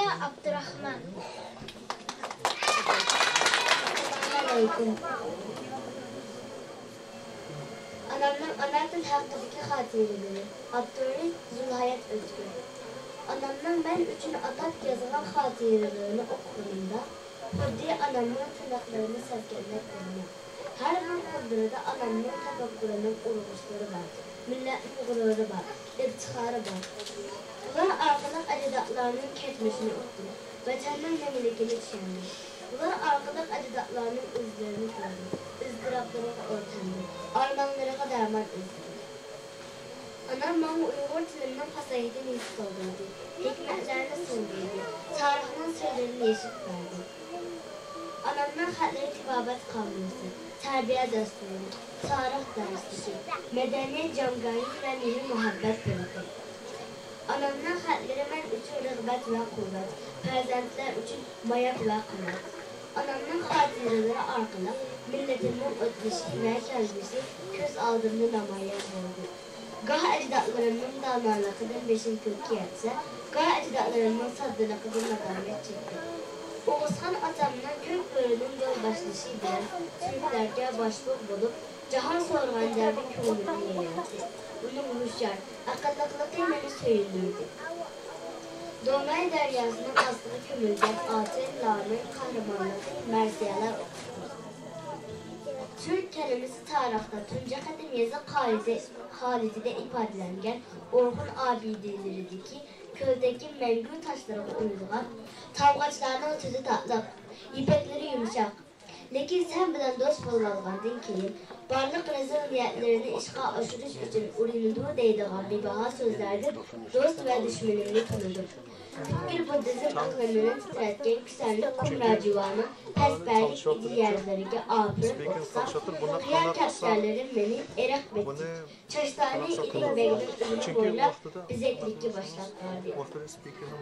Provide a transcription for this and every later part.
Zulhaya Abdurrahman. Aleyküm. Anamın anamın hakkındaki hatırlığı. Abdurrahman Zulhayat Özgür. Anamın ben üçün atak yazılan hatırlığını okuduğumda Hürdiye anamın tırnaklarını sezgelmek bölümü. Her bir kundurada anamın tefekkürünün uruluşları var. Milletin gururu var. İftiharı var. Ular arkalık acidatlarının ketmesini okudum. Vatanın nemilikini düşündüm. Ular arkalık acidatlarının izlerini gördüm. Izdıraplarına ortamdı. Armanlara derman izledim. Anam bana Uygur tilinden fasahidin yüz doldurdu. Hikmetlerini sındırdı. Tarihinin sırlarını yeşil verdi. Anamdan xətləri tibabət qanunisi, tərbiyə dəsturu, tarix dərslisi, mədəniyyət cəmqayı və milli mühabbət bölümü. Anamdan xətləri mən üçün rəğbət və qüvvət, pərzəndlər üçün mayaq və qanat. Anamdan xatirələri arqılıq, milletimin ötmüşü və kəlbisi göz aldığını namaya oldu. Qah əcdadlarının danarlıqıdır beşin kökü yətsə, qah əcdadlarının saddılıqıdır məqamiyyət çəkdi. Oğuzhan atamdan kök bölünün yol başlışı bilen Türklerce başbuğ bulup Cahan Sorğancabı könlünü yeğendi. Bunun hüşyar, akıllıklığı beni söyündürdü. Donay deryasının aslı kömülgen Atıl La'nın kahramanlığı merziyalar okudu. Türk kelimesi tarihte Tunca Kadim yazı Halidi'de ifadelengen Orhun abidelerideki köydeki mengü taşlarına uyulan tavgaçlarının sözü tatlıq, ipekleri yumuşak. Lakin sen bilen dost bulmalığandın ki, barlık rezil niyetlerini işga aşırış için urinduğu deydiğen bir baha sözlerdir, dost ve düşmanını tanıdır. Bir Budizm aklamını titretken küsenlik kumracivanı, pesberlik idiyerlerine afırıp oksa, kıyar kapsarların beni erak betti. Çaştani ilik beğenip ürünü boyla bizeklikki başlatlardı.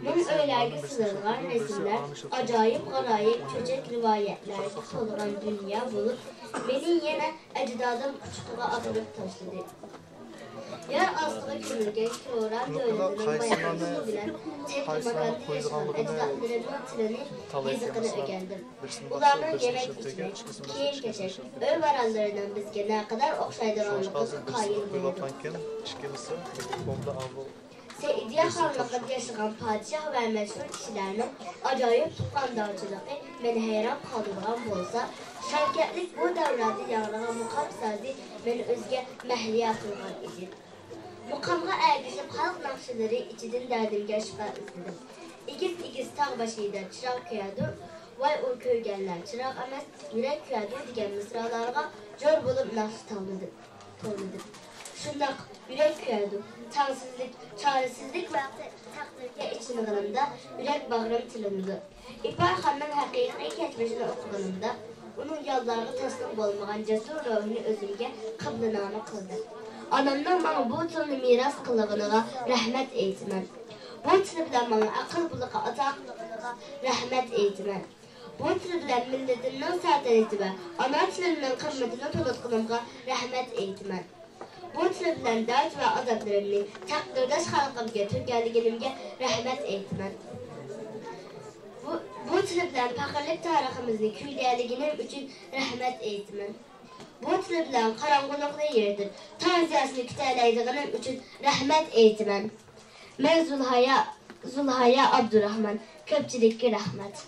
Bunun öylergi sınırlar, nesiller, acayip garayip çocuk rivayetler, soluğan dünya bulup, beni yine ecdadım uçtuğa atılıp taşladı. Yer astığı kömürgen kilogram döneminin bayaklısı bilen tek makanda yaşanan ecdatlarının treni yazıkını ögendim. Ulanın yemek içmek, keyif geçer, öv varallarının bizge ne kadar okşaydıranlıkı kayın buldu. Seydiye Hanlıqı'da yaşayan padişah ve meşhur kişilerinin acayip tutkandavcılığı beni heyran kaldırğan bolsa, şirketlik bu devrede yanığa mukam sazı beni özge məhliyə atılğan idi. Muqamğa ərgişib xalq naxşıları içidin dərdimgə şübhə izledim. İgiz tağ başıyla çıraq köyadır, vay o köygenler çıraq əməz, yürək köyadır digən mısralarına cör bulub naxşı tavladım. Şundaq, yürək köyadır, tansızlık, çaresizlik və təqdirgə içinğinimdə yürək bağrım tilindi. İpar xanın həqiqi keçmişini oxuğunumda, onun yallarını təslim olmağın cəsur ruhunu özümge qıblinamı qıldı. Anamdan bana bu tılını miras qılığına rəhmət eytimən. Bu tili bilən bana aqıl buluğa, ataqlığına rəhmət eytimən. Bu tili bilən milletindən sərtənəti və ana tilimdən qırmətini tolutqınımğa rəhmət eytimən. Bu tili bilən dərd və azadlarını təqdirdaş xalqımga, türkəliginimge rəhmət eytimən. Bu tili bilən paxırlık tariximizni küyləyəliginin üçün rəhmət eytimən. Bu tili bilən qaranqılıqlı yerdir, tanziyasını kütələydiğinin üçün rəhmət eytimən. Mən Zulhaya Abdurrahman, köpçilikki rəhmət.